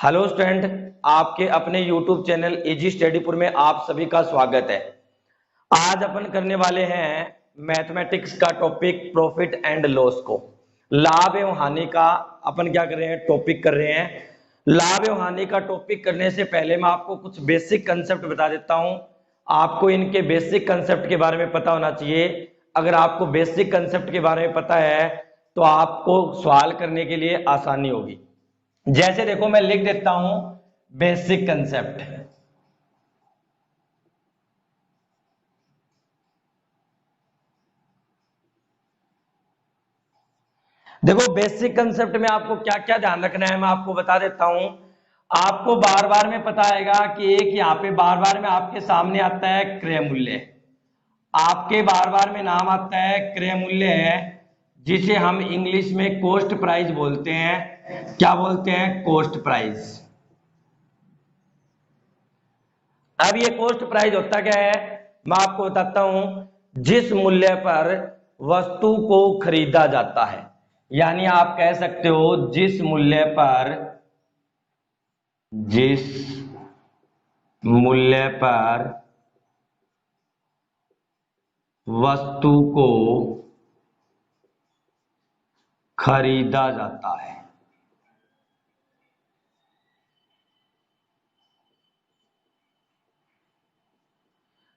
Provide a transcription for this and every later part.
Hello student, आपके अपने YouTube channel easy स्टडीपुर में आप सभी का स्वागत है। आज अपन करने वाले हैं मैथमेटिक्स का टॉपिक प्रॉफिट एंड लॉस को। लाभ एवं हानि का अपन क्या कर रहे हैं, टॉपिक कर रहे हैं। लाभ एवं हानि का टॉपिक करने से पहले मैं आपको कुछ बेसिक कंसेप्ट बता देता हूं। आपको इनके बेसिक कंसेप्ट के बारे में पता होना चाहिए। अगर आपको बेसिक कंसेप्ट के बारे में पता है तो आपको सवाल करने के लिए आसानी होगी। जैसे देखो, मैं लिख देता हूं बेसिक कंसेप्ट। देखो, बेसिक कंसेप्ट में आपको क्या क्या ध्यान रखना है मैं आपको बता देता हूं। आपको बार बार में पता आएगा कि एक यहां पे बार बार में आपके सामने आता है क्रय मूल्य। आपके बार बार में नाम आता है क्रय मूल्य है, जिसे हम इंग्लिश में कॉस्ट प्राइस बोलते हैं। क्या बोलते हैं? Cost price. अब ये कॉस्ट प्राइस होता क्या है, मैं आपको बताता हूं। जिस मूल्य पर वस्तु को खरीदा जाता है, यानी आप कह सकते हो जिस मूल्य पर वस्तु को खरीदा जाता है।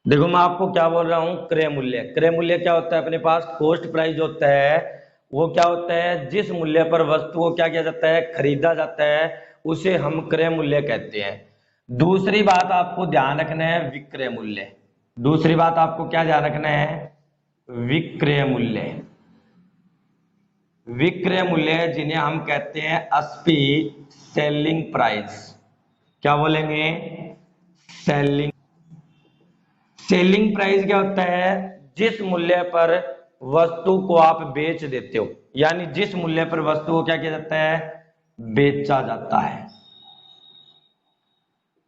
देखो, मैं आपको क्या बोल रहा हूं, क्रय मूल्य। क्रय मूल्य क्या होता है अपने पास? कॉस्ट प्राइस होता है वो क्या होता है, जिस मूल्य पर वस्तु को क्या किया जाता है, खरीदा जाता है, उसे हम क्रय मूल्य कहते हैं। दूसरी बात आपको ध्यान रखना है विक्रय मूल्य। दूसरी बात आपको क्या ध्यान रखना है? विक्रय मूल्य। विक्रय मूल्य जिन्हें हम कहते हैं एसपी, सेलिंग प्राइस। क्या बोलेंगे? सेलिंग। सेलिंग प्राइस क्या होता है? जिस मूल्य पर वस्तु को आप बेच देते हो, यानी जिस मूल्य पर वस्तु को क्या किया जाता है, बेचा जाता है।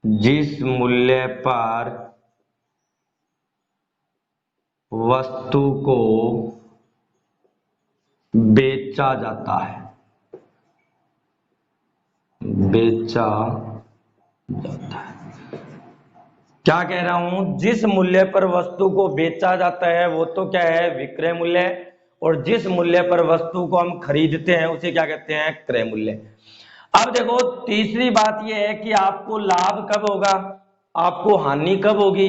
जिस मूल्य पर वस्तु को बेचा जाता है, बेचा जाता है। क्या कह रहा हूं? जिस मूल्य पर वस्तु को बेचा जाता है वो तो क्या है, विक्रय मूल्य। और जिस मूल्य पर वस्तु को हम खरीदते हैं उसे क्या कहते हैं, क्रय मूल्य। अब देखो, तीसरी बात यह है कि आपको लाभ कब होगा, आपको हानि कब होगी।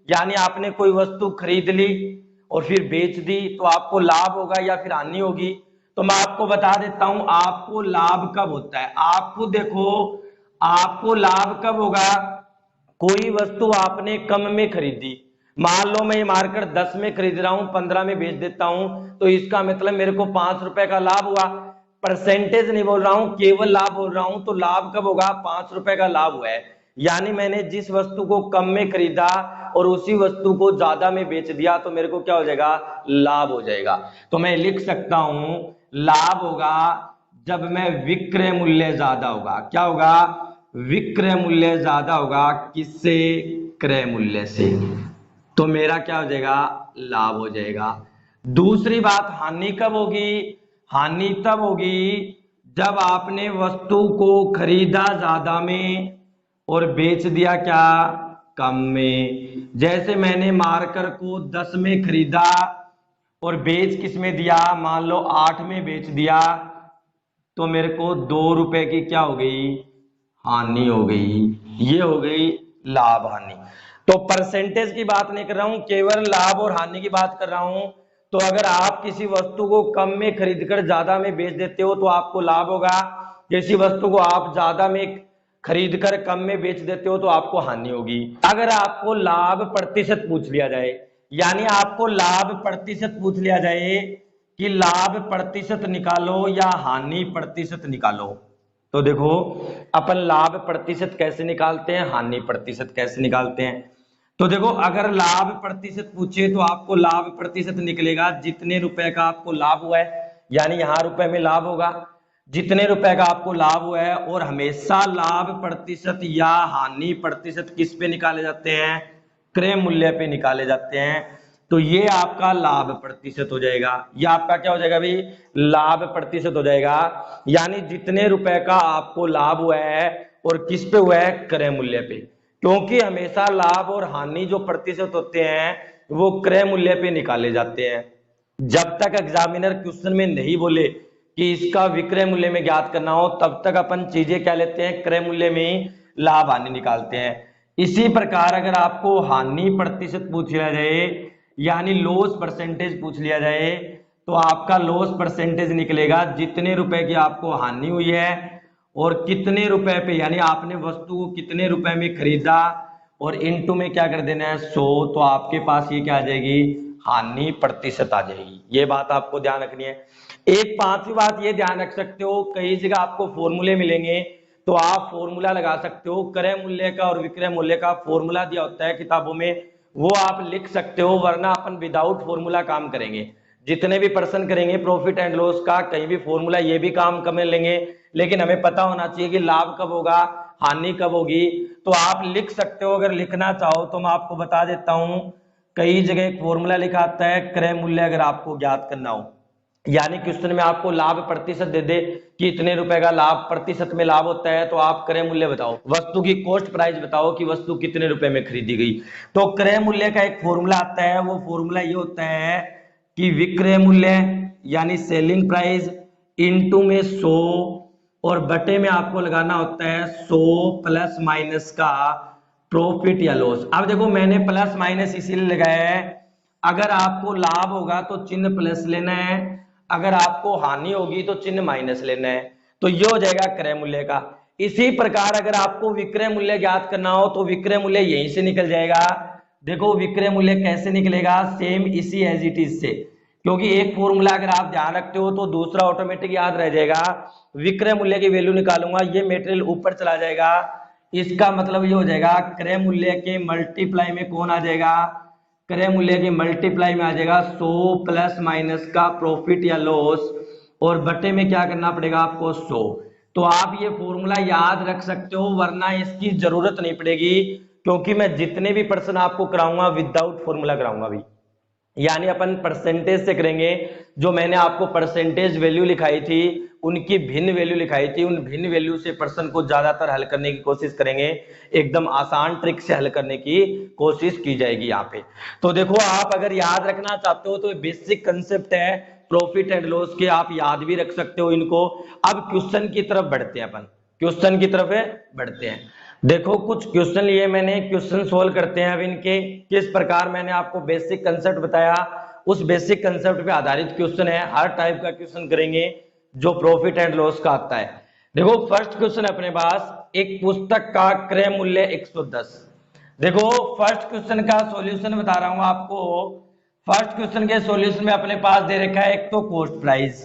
यानी आपने कोई वस्तु खरीद ली और फिर बेच दी तो आपको लाभ होगा या फिर हानि होगी। तो मैं आपको बता देता हूं आपको लाभ कब होता है। आपको देखो, आपको लाभ कब होगा, कोई वस्तु आपने कम में खरीदी। मान लो मैं ये मार्कर 10 में खरीद रहा हूं, 15 में बेच देता हूं, तो इसका मतलब मेरे को 5 रुपए का लाभ हुआ। परसेंटेज नहीं बोल रहा हूं, केवल लाभ बोल रहा हूं। तो लाभ कब होगा? 5 रुपए का लाभ हुआ है। यानी मैंने जिस वस्तु को कम में खरीदा और उसी वस्तु को ज्यादा में बेच दिया तो मेरे को क्या हो जाएगा, लाभ हो जाएगा। तो मैं लिख सकता हूं लाभ होगा जब मैं विक्रय मूल्य ज्यादा होगा। क्या होगा? विक्रय मूल्य ज्यादा होगा। किससे? क्रय मूल्य से। तो मेरा क्या हो जाएगा, लाभ हो जाएगा। दूसरी बात, हानि कब होगी? हानि तब होगी जब आपने वस्तु को खरीदा ज्यादा में और बेच दिया क्या, कम में। जैसे मैंने मार्कर को 10 में खरीदा और बेच किस में दिया, मान लो 8 में बेच दिया, तो मेरे को 2 रुपए की क्या हो गई, हानि हो गई। ये हो गई लाभ हानि। तो परसेंटेज की बात नहीं कर रहा हूं, केवल लाभ और हानि की बात कर रहा हूं। तो अगर आप किसी वस्तु को कम में खरीदकर ज्यादा में बेच देते हो तो आपको लाभ होगा। किसी वस्तु को आप ज्यादा में खरीदकर कम में बेच देते हो तो आपको हानि होगी। अगर आपको लाभ प्रतिशत पूछ लिया जाए, यानी आपको लाभ प्रतिशत पूछ लिया जाए कि लाभ प्रतिशत निकालो या हानि प्रतिशत निकालो, तो देखो अपन लाभ प्रतिशत कैसे निकालते हैं, हानि प्रतिशत कैसे निकालते हैं। तो देखो, अगर लाभ प्रतिशत पूछे तो आपको लाभ प्रतिशत निकलेगा जितने रुपए का आपको लाभ हुआ है, यानी यहां रुपए में लाभ होगा, जितने रुपए का आपको लाभ हुआ है। और हमेशा लाभ प्रतिशत या हानि प्रतिशत किस पे निकाले जाते हैं, क्रय मूल्य पे निकाले जाते हैं। तो ये आपका लाभ प्रतिशत हो जाएगा। ये आपका क्या हो जाएगा भाई, लाभ प्रतिशत हो जाएगा। यानी जितने रुपए का आपको लाभ हुआ है और किस पे हुआ है, क्रय मूल्य पे। क्योंकि हमेशा लाभ और हानि जो प्रतिशत होते हैं वो क्रय मूल्य पे निकाले जाते हैं। जब तक एग्जामिनर क्वेश्चन में नहीं बोले कि इसका विक्रय मूल्य में ज्ञात करना हो, तब तक अपन चीजें क्या लेते हैं, क्रय मूल्य में ही लाभ हानि निकालते हैं। इसी प्रकार अगर आपको हानि प्रतिशत पूछ लिया जाए यानी लॉस परसेंटेज पूछ लिया जाए, तो आपका लॉस परसेंटेज निकलेगा जितने रुपए की आपको हानि हुई है और कितने रुपए पे, यानी आपने वस्तु को कितने रुपए में खरीदा और इनटू में क्या कर देना है 100, तो आपके पास ये क्या आ जाएगी, हानि प्रतिशत आ जाएगी। ये बात आपको ध्यान रखनी है। एक पांचवी बात ये ध्यान रख सकते हो, कई जगह आपको फॉर्मूले मिलेंगे तो आप फॉर्मूला लगा सकते हो। क्रय मूल्य का और विक्रय मूल्य का फॉर्मूला दिया होता है किताबों में, वो आप लिख सकते हो, वरना अपन विदाउट फॉर्मूला काम करेंगे। जितने भी पर्सन करेंगे प्रॉफिट एंड लॉस का, कहीं भी फॉर्मूला ये भी काम कम लेंगे, लेकिन हमें पता होना चाहिए कि लाभ कब होगा, हानि कब होगी। तो आप लिख सकते हो, अगर लिखना चाहो तो मैं आपको बता देता हूं। कई जगह एक फॉर्मूला लिखा आता है क्रय मूल्य, अगर आपको ज्ञात करना हो, यानी क्वेश्चन में आपको लाभ प्रतिशत दे दे कि इतने रुपए का लाभ प्रतिशत में लाभ होता है, तो आप क्रय मूल्य बताओ, वस्तु की कॉस्ट प्राइस बताओ कि वस्तु कितने रुपए में खरीदी गई। तो क्रय मूल्य का एक फॉर्मूला आता है, वो फॉर्मूला ये होता है कि विक्रय मूल्य यानी सेलिंग प्राइस इनटू में 100 और बटे में आपको लगाना होता है 100 प्लस माइनस का प्रॉफिट या लॉस। अब देखो मैंने प्लस माइनस इसीलिए लगाया है, अगर आपको लाभ होगा तो चिन्ह प्लस लेना है, अगर आपको हानि होगी तो चिन्ह माइनस लेना है। तो ये हो जाएगा क्रय मूल्य का। इसी प्रकार अगर आपको विक्रय मूल्य ज्ञात करना हो तो विक्रय मूल्य यहीं से निकल जाएगा। देखो विक्रय मूल्य कैसे निकलेगा, सेम इसी एज इट इज से, क्योंकि एक फॉर्मूला अगर आप ध्यान रखते हो तो दूसरा ऑटोमेटिक याद रह जाएगा। विक्रय मूल्य की वैल्यू निकालूंगा, ये मेटेरियल ऊपर चला जाएगा, इसका मतलब ये हो जाएगा क्रय मूल्य के मल्टीप्लाई में कौन आ जाएगा, क्रय मूल्य के मल्टीप्लाई में आ जाएगा 100 प्लस माइनस का प्रॉफिट या लॉस, और बटे में क्या करना पड़ेगा आपको 100। तो आप ये फॉर्मूला याद रख सकते हो, वरना इसकी जरूरत नहीं पड़ेगी, क्योंकि मैं जितने भी पर्सन आपको कराऊंगा विदाउट फॉर्मूला कराऊंगा भी, यानी अपन परसेंटेज से करेंगे। जो मैंने आपको परसेंटेज वैल्यू लिखाई थी उनकी भिन्न वैल्यू लिखाई थी, उन भिन्न वैल्यू से पर्सन को ज्यादातर हल करने की कोशिश करेंगे, एकदम आसान ट्रिक से हल करने की कोशिश की जाएगी यहाँ पे। तो देखो आप अगर याद रखना चाहते हो तो बेसिक कंसेप्ट है प्रॉफिट एंड लॉस के, आप याद भी रख सकते हो इनको। अब क्वेश्चन की तरफ बढ़ते हैं, अपन क्वेश्चन की तरफ बढ़ते हैं। देखो कुछ क्वेश्चन लिए मैंने, क्वेश्चन सोल्व करते हैं अब इनके। किस प्रकार मैंने आपको बेसिक कंसेप्ट बताया, उस बेसिक कंसेप्ट पे आधारित क्वेश्चन है, हर टाइप का क्वेश्चन करेंगे जो प्रॉफिट एंड लॉस का आता है। देखो फर्स्ट क्वेश्चन अपने पास, एक पुस्तक का क्रय मूल्य 110। देखो फर्स्ट क्वेश्चन का सॉल्यूशन बता रहा हूं आपको। फर्स्ट क्वेश्चन के सॉल्यूशन में अपने पास दे रखा है एक तो कॉस्ट प्राइस,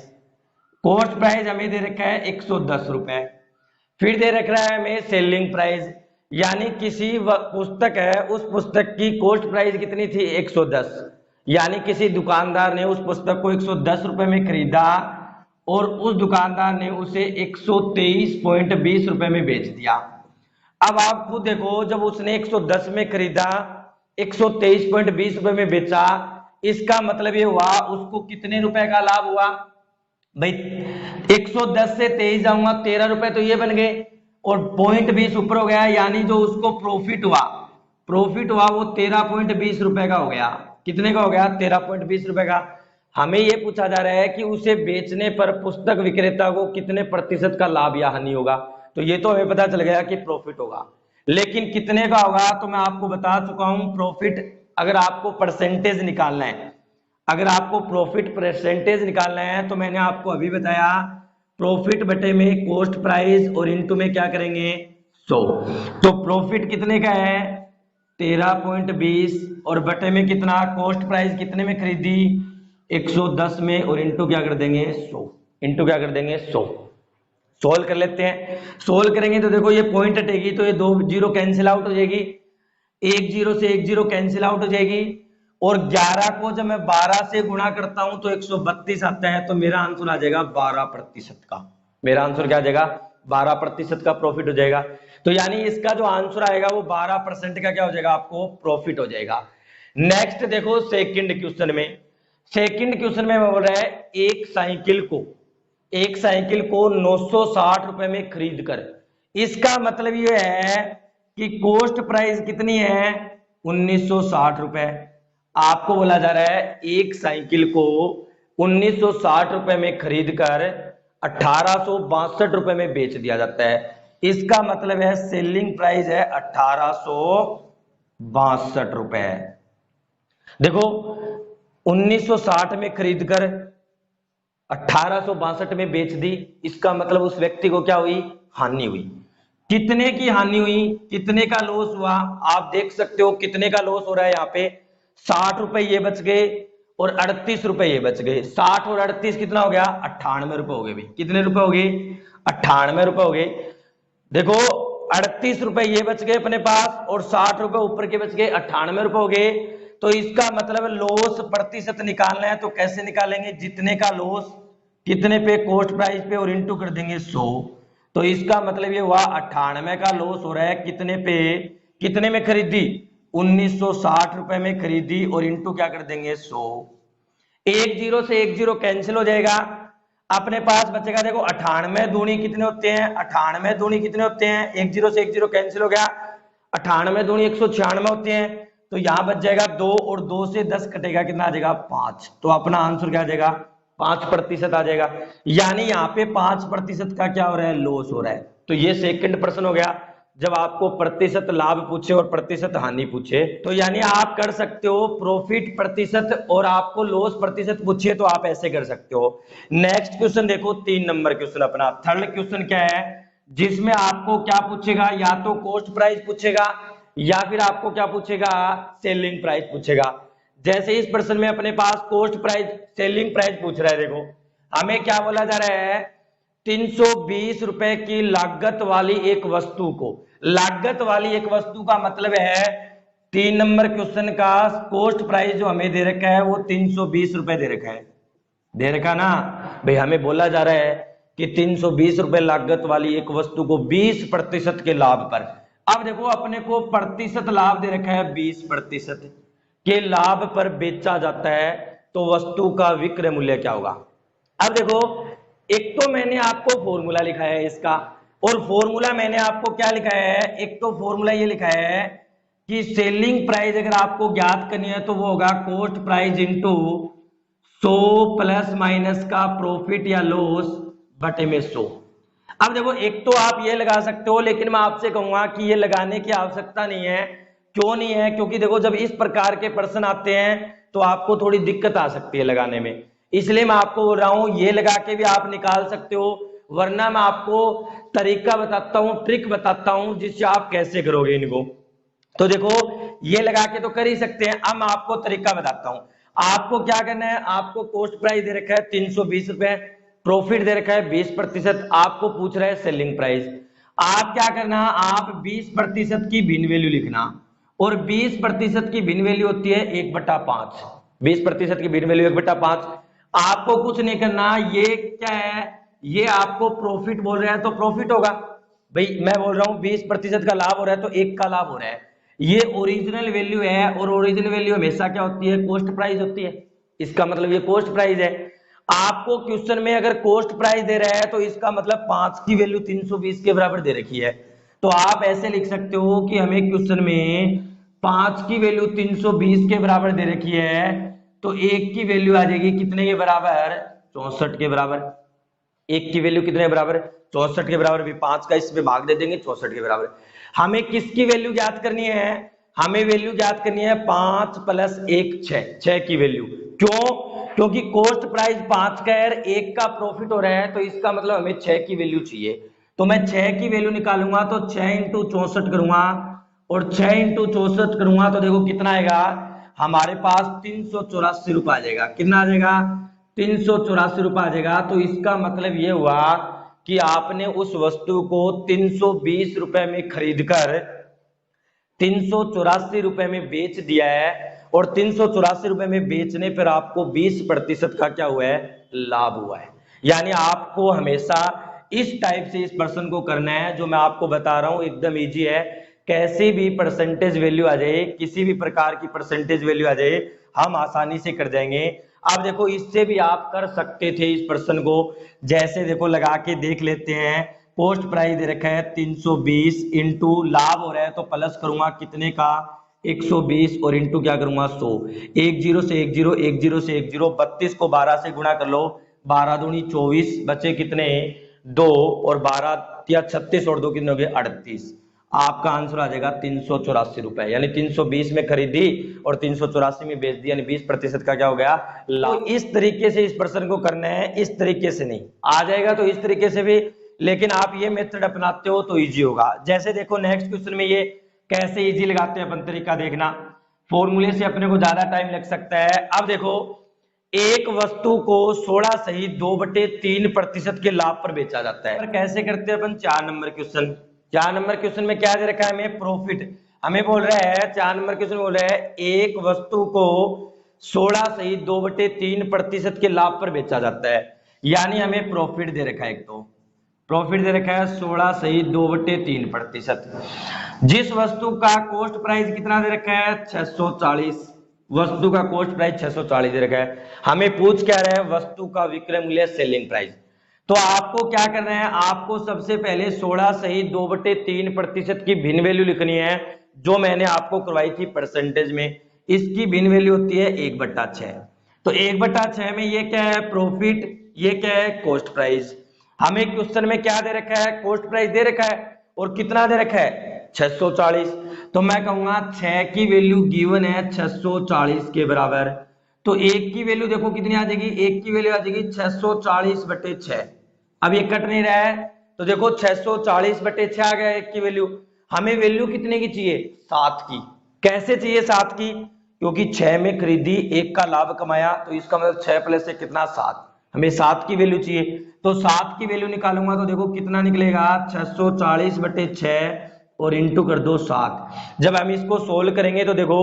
कॉस्ट प्राइस हमें दे रखा है 110 रुपए। फिर दे रख रहा है हमें सेलिंग प्राइस, यानी किसी पुस्तक है उस पुस्तक की कॉस्ट प्राइस कितनी थी 110, यानी किसी दुकानदार ने उस पुस्तक को 110 रुपए में खरीदा और उस दुकानदार ने उसे 123.20 रुपए में बेच दिया। अब आप खुद देखो, जब उसने 110 में खरीदा 123.20 रुपए में बेचा, इसका मतलब ये हुआ उसको कितने रुपए का लाभ हुआ भाई, 110 से 23 जाऊंगा 13 रुपए तो ये बन गए, और 0.20 ऊपर हो गया, यानी जो उसको प्रॉफिट हुआ वो 13.20 रुपए का हो गया। कितने का हो गया, 13.20 रुपए का। हमें ये पूछा जा रहा है कि उसे बेचने पर पुस्तक विक्रेता को कितने प्रतिशत का लाभ या हानि होगा। तो ये तो हमें पता चल गया कि प्रॉफिट होगा, लेकिन कितने का होगा तो मैं आपको बता चुका हूं। प्रॉफिट अगर आपको परसेंटेज निकालना है, अगर आपको प्रॉफिट परसेंटेज निकालना है तो मैंने आपको अभी बताया प्रॉफिट बटे में कॉस्ट प्राइस और इनटू में क्या करेंगे 100। तो प्रॉफिट कितने का है 13.20 और बटे में कितना, कॉस्ट प्राइस कितने में खरीदी 110 में, और इनटू क्या कर देंगे 100, इनटू क्या कर देंगे 100। सोल्व कर लेते हैं। सोल्व करेंगे तो देखो ये पॉइंट हटेगी तो ये 2 जीरो कैंसिल आउट हो जाएगी, 1 जीरो से 1 जीरो कैंसिल आउट हो जाएगी, और 11 को जब मैं 12 से गुणा करता हूं तो 132 आता है। तो मेरा आंसर आ जाएगा 12% का, मेरा आंसर क्या आ जाएगा 12% का प्रॉफिट हो जाएगा। तो यानी इसका जो आंसर आएगा वो 12% का क्या हो जाएगा, आपको प्रॉफिट हो जाएगा। नेक्स्ट देखो सेकंड क्वेश्चन में, सेकंड क्वेश्चन में बोल रहा है एक साइकिल को 960 रुपए में खरीद कर इसका मतलब ये है कि कॉस्ट प्राइस कितनी है 1960 रुपए। आपको बोला जा रहा है एक साइकिल को 1960 रुपए में खरीद कर 1862 रुपए में बेच दिया जाता है। इसका मतलब है सेलिंग प्राइस है 1862 रुपए। देखो 1960 में खरीद कर 1862 में बेच दी, इसका मतलब उस व्यक्ति को क्या हुई, हानि हुई। कितने की हानि हुई, कितने का लॉस हुआ, आप देख सकते हो कितने का लॉस हो रहा है यहाँ पे। 60 रुपए ये बच गए और 38 रुपए ये बच गए। 60 और 38 कितना हो गया, 98 रुपए हो गए भाई। कितने रुपए हो गए, 98 रुपए हो गए। देखो 38 रुपए ये बच गए अपने पास और 60 रुपए ऊपर के बच गए, 98 रुपए हो गए। तो इसका मतलब लॉस प्रतिशत निकालना है, तो कैसे निकालेंगे, जितने का लॉस कितने पे, कॉस्ट प्राइस पे और इंटू कर देंगे 100। तो इसका मतलब ये हुआ 98 का लॉस हो रहा है कितने पे, कितने में खरीदी 1960 रुपए में खरीदी और इंटू क्या कर देंगे 100। एक जीरो से एक जीरो कैंसिल हो जाएगा, अपने पास बचेगा देखो 98 दूनी कितने होते हैं, 98 दूनी कितने होते हैं, एक जीरो से एक जीरो कैंसिल हो गया, 98 दूनी 196 होते हैं। तो यहां बच जाएगा 2 और 2 से 10 कटेगा, कितना आ जाएगा 5। तो अपना आंसर क्या आ जाएगा 5% आ जाएगा। यानी यहाँ पे 5% का क्या हो रहा है, लॉस हो रहा है। तो ये सेकंड प्रश्न हो गया जब आपको प्रतिशत लाभ पूछे और प्रतिशत हानि पूछे। तो यानी आप कर सकते हो प्रॉफिट प्रतिशत और आपको लॉस प्रतिशत पूछे तो आप ऐसे कर सकते हो। नेक्स्ट क्वेश्चन देखो 3 नंबर क्वेश्चन अपना थर्ड क्वेश्चन क्या है, जिसमें आपको क्या पूछेगा, या तो कॉस्ट प्राइस पूछेगा या फिर आपको क्या पूछेगा, सेलिंग प्राइस पूछेगा। जैसे इस प्रश्न में अपने पास कॉस्ट प्राइस सेलिंग प्राइस पूछ रहा है, देखो हमें क्या बोला जा रहा है, 320 रुपए की लागत वाली एक वस्तु को, लागत वाली एक वस्तु का मतलब है 3 नंबर क्वेश्चन का कॉस्ट प्राइस जो हमें दे रखा है वो 320 रुपए दे रखा है, दे रखा ना भाई। हमें बोला जा रहा है कि 320 रुपए लागत वाली एक वस्तु को 20% के लाभ पर। अब देखो अपने को प्रतिशत लाभ दे रखा है, 20% के लाभ पर बेचा जाता है तो वस्तु का विक्रय मूल्य क्या होगा। अब देखो एक तो मैंने आपको फॉर्मूला लिखा है इसका, और फॉर्मूला मैंने आपको क्या लिखा है, एक तो फॉर्मूला ये लिखा है कि सेलिंग प्राइस अगर आपको ज्ञात करनी है तो वो होगा cost price into 100 plus minus का प्रॉफिट या लॉस बटे में 100। अब देखो एक तो आप ये लगा सकते हो, लेकिन मैं आपसे कहूंगा कि ये लगाने की आवश्यकता नहीं है। क्यों नहीं है, क्योंकि देखो जब इस प्रकार के प्रश्न आते हैं तो आपको थोड़ी दिक्कत आ सकती है लगाने में, इसलिए मैं आपको बोल रहा हूं ये लगा के भी आप निकाल सकते हो, वरना मैं आपको तरीका बताता हूं, ट्रिक बताता हूं जिससे आप कैसे करोगे इनको। तो देखो ये लगा के तो कर ही सकते हैं, अब मैं आपको तरीका बताता हूं। आपको क्या करना है, आपको कॉस्ट प्राइस दे रखा है 320 रुपए, प्रॉफिट दे रखा है 20%, आपको पूछ रहा है सेलिंग प्राइस। आप क्या करना, आप 20% की भिन्न वैल्यू लिखना, और 20% की भिन्न वैल्यू होती है 1/5। 20% की भिन्न वैल्यू 1/5। आपको कुछ नहीं करना, ये क्या है, ये आपको प्रॉफिट बोल रहा है तो प्रॉफिट होगा भाई। मैं बोल रहा हूं 20% का लाभ हो रहा है तो 1 का लाभ हो रहा है, ये ओरिजिनल वैल्यू है, और ओरिजिनल वैल्यू हमेशा क्या होती है, कॉस्ट प्राइस होती है। इसका मतलब ये कॉस्ट प्राइस है। आपको क्वेश्चन में अगर कॉस्ट प्राइस दे रहा है तो इसका मतलब 5 की वैल्यू 320 के बराबर दे रखी है। तो आप ऐसे लिख सकते हो कि हमें क्वेश्चन में 5 की वैल्यू 320 के बराबर दे रखी है, तो 1 की वैल्यू आ जाएगी कितने के बराबर, 64 के बराबर। 1 की वैल्यू कितने के बराबर, 64 के बराबर। भी 5 का इसमें भाग दे देंगे, 64 के बराबर। हमें किसकी वैल्यू ज्ञात करनी है, हमें वैल्यू ज्ञात करनी है 5 + 1 6 की वैल्यू। क्यों, क्योंकि कॉस्ट प्राइस 5 का है, 1 का प्रॉफिट हो रहा है, तो इसका मतलब हमें 6 की वैल्यू चाहिए। तो मैं 6 की वैल्यू निकालूंगा तो 6 × 64 करूंगा, और 6 × 64 करूंगा तो देखो कितना आएगा, हमारे पास 384 रुपए आ जाएगा। कितना आ जाएगा, 384 रुपए आ जाएगा। तो इसका मतलब ये हुआ कि आपने उस वस्तु को 320 रुपए में खरीदकर 384 रुपए में बेच दिया है, और 384 रुपए में बेचने पर आपको 20% का क्या हुआ है, लाभ हुआ है। यानी आपको हमेशा इस टाइप से इस प्रश्न को करना है जो मैं आपको बता रहा हूं, एकदम इजी है। कैसी भी परसेंटेज वैल्यू आ जाए, किसी भी प्रकार की परसेंटेज वैल्यू आ जाए, हम आसानी से कर जाएंगे। अब देखो इससे भी आप कर सकते थे इस प्रश्न को, जैसे देखो लगा के देख लेते हैं। कॉस्ट प्राइस दे रखा है 320 इंटू लाभ हो रहा है तो प्लस करूंगा कितने का 120 और इंटू क्या करूंगा 100। 10 से 10 10 से 10 32 को 12 से गुणा कर लो, 12 दूनी 24 बचे कितने 2 और 12 या 36 और 2 कितने हो गए 38। आपका आंसर आ जाएगा 384 रुपए, यानी 320 में खरीदी और 384 में बेच दी, यानी 20% का क्या हो गया लाभ। तो इस तरीके से इस प्रश्न को करना है, इस तरीके से नहीं। आ जाएगा तो इस तरीके से भी, लेकिन आप ये मेथड अपनाते हो तो इजी होगा। जैसे देखो नेक्स्ट क्वेश्चन में ये कैसे इजी लगाते हैं अपन, तरीका देखना। फॉर्मूले से अपने को ज्यादा टाइम लग सकता है। अब देखो एक वस्तु को 16 सहित 2/3% के लाभ पर बेचा जाता है। पर कैसे करते हैं अपन, 4 नंबर क्वेश्चन। 4 नंबर क्वेश्चन में क्या दे रखा है हमें, प्रॉफिट। हमें बोल रहा है 4 नंबर क्वेश्चन बोल रहा है एक वस्तु को 16 सहित 2/3% के लाभ पर बेचा जाता है, यानी हमें प्रॉफिट दे रखा है। एक तो प्रॉफिट दे रखा है 16 सहित 2/3%। जिस वस्तु का कॉस्ट प्राइस कितना दे रखा है 640, वस्तु का कॉस्ट प्राइस 640 दे रखा है। हमें पूछ क्या रहा है, वस्तु का विक्रय मूल्य सेलिंग प्राइस। तो आपको क्या करना है, आपको सबसे पहले 16 सहित 2/3% की भिन्न वैल्यू लिखनी है, जो मैंने आपको करवाई थी परसेंटेज में। इसकी भिन्न वैल्यू होती है 1/6। तो 1/6 में ये क्या है प्रॉफिट, ये क्या है कॉस्ट प्राइस। हमें क्वेश्चन में क्या दे रखा है, कॉस्ट प्राइस दे रखा है और कितना दे रखा है 640। तो मैं कहूंगा 6 की वैल्यू गिवन है 640 के बराबर। तो 1 की वैल्यू देखो कितनी आ जाएगी, 1 की वैल्यू आ जाएगी 640/6। अब ये कट नहीं रहा है तो देखो 640/6 आ गया 1 की वैल्यू। हमें वैल्यू कितने की चाहिए 7 की। कैसे चाहिए 7 की, क्योंकि 6 में खरीदी 1 का लाभ कमाया, तो इसका मतलब 6 प्लस से कितना 7, हमें 7 की वैल्यू चाहिए। तो 7 की वैल्यू निकालूंगा तो देखो कितना निकलेगा 640/6 और इंटू कर दो 7। जब हम इसको सोल्व करेंगे तो देखो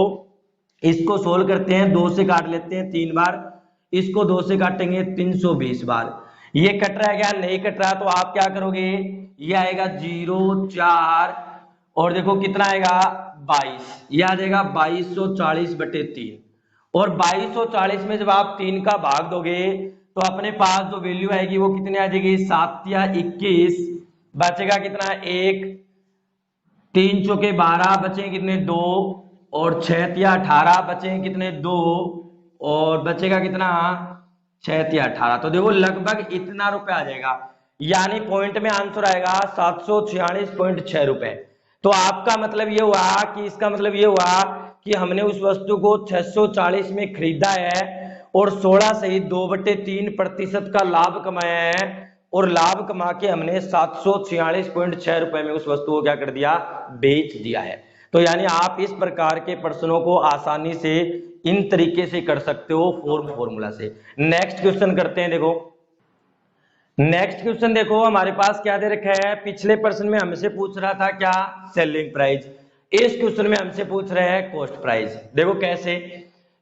इसको सोल्व करते हैं, 2 से काट लेते हैं 3 बार, इसको 2 से काटेंगे 320 बार। ये कट रहा है क्या, नहीं कट रहा, तो आप क्या करोगे, ये आएगा 0 4 और देखो कितना आएगा 22, ये आ जाएगा 2240/3। और 2240 में जब आप 3 का भाग दोगे तो अपने पास जो वैल्यू आएगी वो कितनी आ जाएगी 7 या 21, बचेगा कितना 1, 3 चौके 12 बचे कितने 2 और 6 या 18 बचे कितने 2 और बचेगा कितना 6 या 18। तो देखो लगभग इतना रुपए आ जाएगा, यानी पॉइंट में आंसर आएगा 746.6 रुपए। तो आपका मतलब ये हुआ कि इसका मतलब ये हुआ कि हमने उस वस्तु को 640 में खरीदा है और 16 सहित 2/3% का लाभ कमाया है, और लाभ कमा के हमने 746.6 रुपए में उस वस्तु को क्या कर दिया, बेच दिया है। तो यानी आप इस प्रकार के प्रश्नों को आसानी से इन तरीके से कर सकते हो फॉर्मूला से। नेक्स्ट क्वेश्चन करते हैं। देखो नेक्स्ट क्वेश्चन देखो हमारे पास क्या दे रखा है, पिछले प्रश्न में हमसे पूछ रहा था क्या सेलिंग प्राइस, इस क्वेश्चन में हमसे पूछ रहे हैं कॉस्ट प्राइस। देखो कैसे,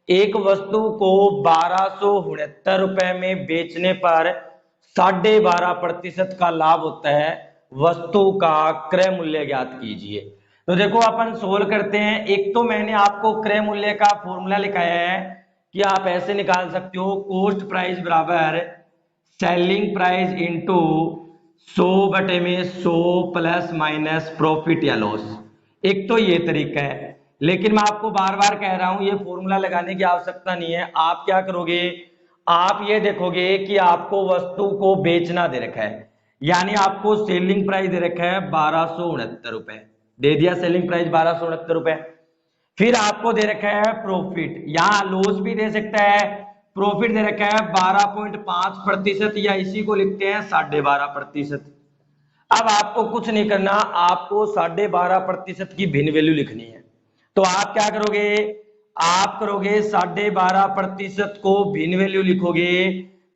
एक वस्तु को 1269 रुपए में बेचने पर 12.5% का लाभ होता है, वस्तु का क्रय मूल्य ज्ञात कीजिए। तो देखो अपन सोल्व करते हैं। एक तो मैंने आपको क्रय मूल्य का फॉर्मूला लिखाया है कि आप ऐसे निकाल सकते हो, कॉस्ट प्राइस बराबर selling price into 100/100 plus minus profit या लॉस। एक तो ये तरीका है, लेकिन मैं आपको बार बार कह रहा हूं ये फॉर्मूला लगाने की आवश्यकता नहीं है। आप क्या करोगे, आप ये देखोगे कि आपको वस्तु को बेचना दे रखा है, यानी आपको सेलिंग प्राइस दे रखा है 1269 रुपए, दे दिया सेलिंग प्राइस 1269 रुपए। फिर आपको दे रखा है प्रॉफिट, यहां लॉस भी दे सकता है, प्रॉफिट दे रखा है 12.5% या इसी को लिखते हैं 12.5%। अब आपको कुछ नहीं करना, आपको 12.5% की भिन्न वैल्यू लिखनी है। तो आप क्या करोगे, आप करोगे 12.5% को भिन्न वैल्यू लिखोगे,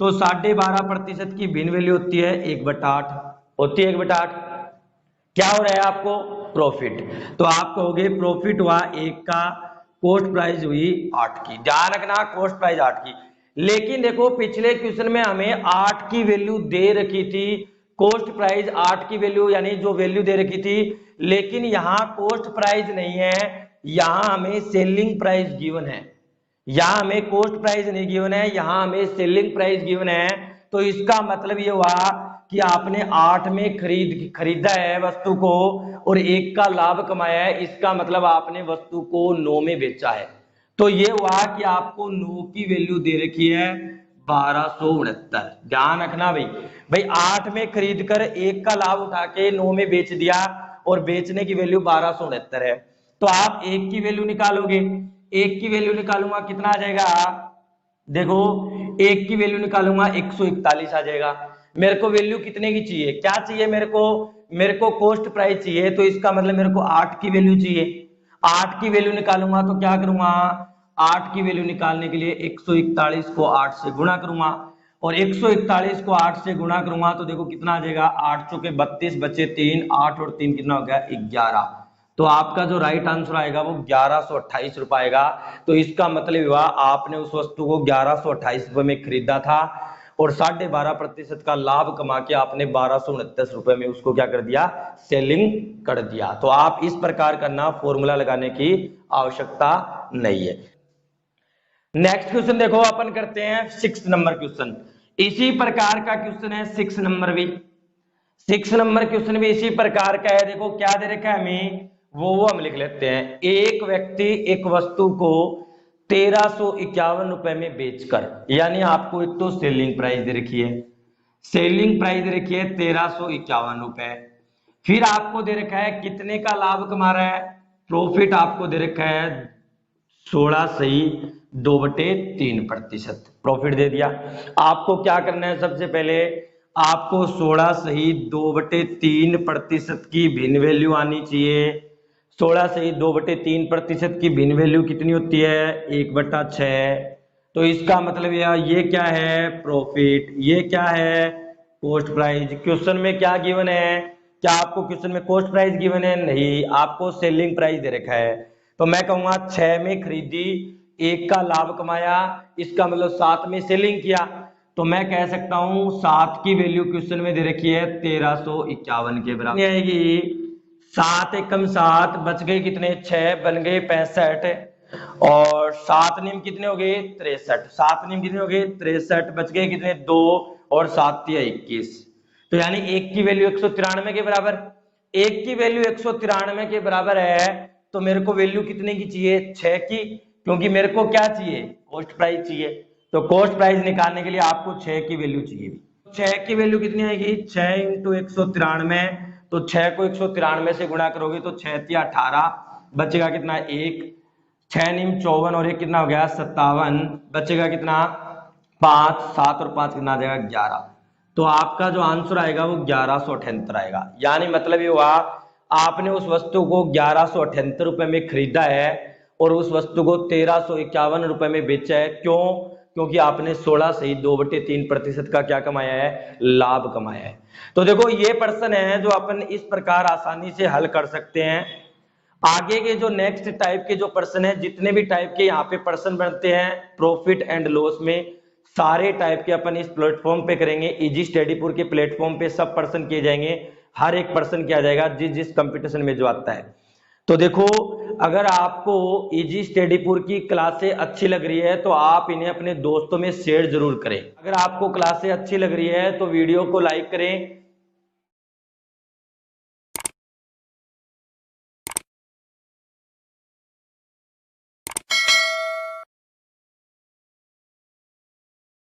तो 12.5% की भिन्न वैल्यू होती है 1/8, होती है 1/8। क्या हो रहा है आपको प्रॉफिट, तो आप कहोगे प्रॉफिट हुआ 1 का, कॉस्ट प्राइस हुई 8 की। ध्यान रखना कॉस्ट प्राइस 8 की। लेकिन देखो पिछले क्वेश्चन में हमें 8 की वैल्यू दे रखी थी, कॉस्ट प्राइस 8 की वैल्यू यानी जो वैल्यू दे रखी थी, लेकिन यहां कॉस्ट प्राइस नहीं है, यहां हमें सेलिंग प्राइस गिवन है। यहां हमें कॉस्ट प्राइस नहीं गिवन है, यहां हमें सेलिंग प्राइस गिवन है। तो इसका मतलब ये हुआ कि आपने 8 में खरीदा है वस्तु को और 1 का लाभ कमाया है, इसका मतलब आपने वस्तु को 9 में बेचा है। तो ये हुआ कि आपको 9 की वैल्यू दे रखी है 1269। ध्यान रखना भाई 8 में खरीद कर 1 का लाभ उठा के 9 में बेच दिया और बेचने की वैल्यू 1269 है। तो आप 1 की वैल्यू निकालोगे, 1 की वैल्यू निकालूंगा कितना आ जाएगा, देखो 1 की वैल्यू निकालूंगा 141 आ जाएगा। मेरे को वैल्यू कितने की चाहिए, क्या चाहिए मेरे को कॉस्ट प्राइस चाहिए, तो इसका मतलब मेरे को 8 की वैल्यू चाहिए। 8 की वैल्यू निकालूंगा तो क्या करूंगा, 8 की वैल्यू निकालने के लिए 141 को 8 से गुणा करूंगा और 141 को 8 से गुणा करूंगा तो देखो कितना आ जाएगा, 8 चौके 32 बचे 3, 8 और 3 कितना हो गया 11। तो आपका जो राइट आंसर आएगा वो 1128 रुपए आएगा। तो इसका मतलब हुआ आपने उस वस्तु को 1128 रुपए में खरीदा था और 12.5% का लाभ कमा के आपने 1269 रुपए में उसको क्या कर दिया, सेलिंग कर दिया। तो आप इस प्रकार करना, फॉर्मूला लगाने की आवश्यकता नहीं है। नेक्स्ट क्वेश्चन देखो अपन करते हैं 6 नंबर क्वेश्चन। इसी प्रकार का क्वेश्चन है 6 नंबर भी। 6 नंबर क्वेश्चन भी इसी प्रकार का है। देखो क्या दे रखा है हमें, वो हम लिख लेते हैं। एक व्यक्ति एक वस्तु को 1351 रुपए में बेचकर, यानी आपको एक तो सेलिंग प्राइस दे रखी है, सेलिंग प्राइस दे रखी है 1351 रुपए, फिर आपको दे रखा है कितने का लाभ कमा रहा है, प्रॉफिट आपको दे रखा है 16/2/3% प्रॉफिट दे दिया। आपको क्या करना है, सबसे पहले आपको 16/2/3% की भिन्न वैल्यू आनी चाहिए। 16/2/3% की भिन्न वैल्यू कितनी होती है, 1/6। तो इसका मतलब ये क्या है, प्रॉफिट, ये क्या है, कॉस्ट प्राइस। क्वेश्चन में क्या गिवन है, क्या आपको क्वेश्चन में कॉस्ट प्राइस गिवन है, नहीं, आपको सेलिंग प्राइस दे रखा है। तो मैं कहूंगा 6 में खरीदी, 1 का लाभ कमाया, इसका मतलब 7 में सेलिंग किया। तो मैं कह सकता हूं 7 की वैल्यू क्वेश्चन में दे रखी है 1351 के बराबर आएगी। 7 एकम 7 बच गए कितने, 6 बन गए 65 और 7 निम कितने हो गए 63, 7 निम कितने हो गए 63, बच गए कितने 2 और 7 या 21। तो यानी 1 की वैल्यू 193 के बराबर, 1 की वैल्यू 193 के बराबर है। तो मेरे को वैल्यू कितने की चाहिए, 6 की, क्योंकि मेरे को क्या चाहिए, कॉस्ट प्राइस चाहिए। तो कॉस्ट प्राइस निकालने के लिए आपको 6 की वैल्यू चाहिए। 6 की वैल्यू कितनी आएगी, 6 × 193, तो 6 को 193 से गुणा करोगे तो 6 × 18 बचेगा कितना 1, 6 × 54 और 1 कितना हो गया 57, बचेगा कितना 5, 7 और 5 कितना आ जाएगा 11। तो आपका जो आंसर आएगा वो 1178 आएगा। यानी मतलब ये हुआ आपने उस वस्तु को 1178 रुपए में खरीदा है और उस वस्तु को 1351 रुपए में बेचा है। क्यों, क्योंकि आपने 16/2/3% का क्या कमाया है, लाभ कमाया है। तो देखो ये प्रश्न है जो अपन इस प्रकार आसानी से हल कर सकते हैं। आगे के जो नेक्स्ट टाइप के जो प्रश्न है, जितने भी टाइप के यहाँ पे प्रश्न बनते हैं प्रॉफिट एंड लॉस में, सारे टाइप के अपन इस प्लेटफॉर्म पे करेंगे। इजी स्टडीपुर के प्लेटफॉर्म पे सब प्रश्न किए जाएंगे, हर एक प्रश्न किया जाएगा जिस जिस कंपटीशन में जो आता है। तो देखो अगर आपको इजी स्टडीपुर की क्लासें अच्छी लग रही है तो आप इन्हें अपने दोस्तों में शेयर जरूर करें। अगर आपको क्लासें अच्छी लग रही है तो वीडियो को लाइक करें,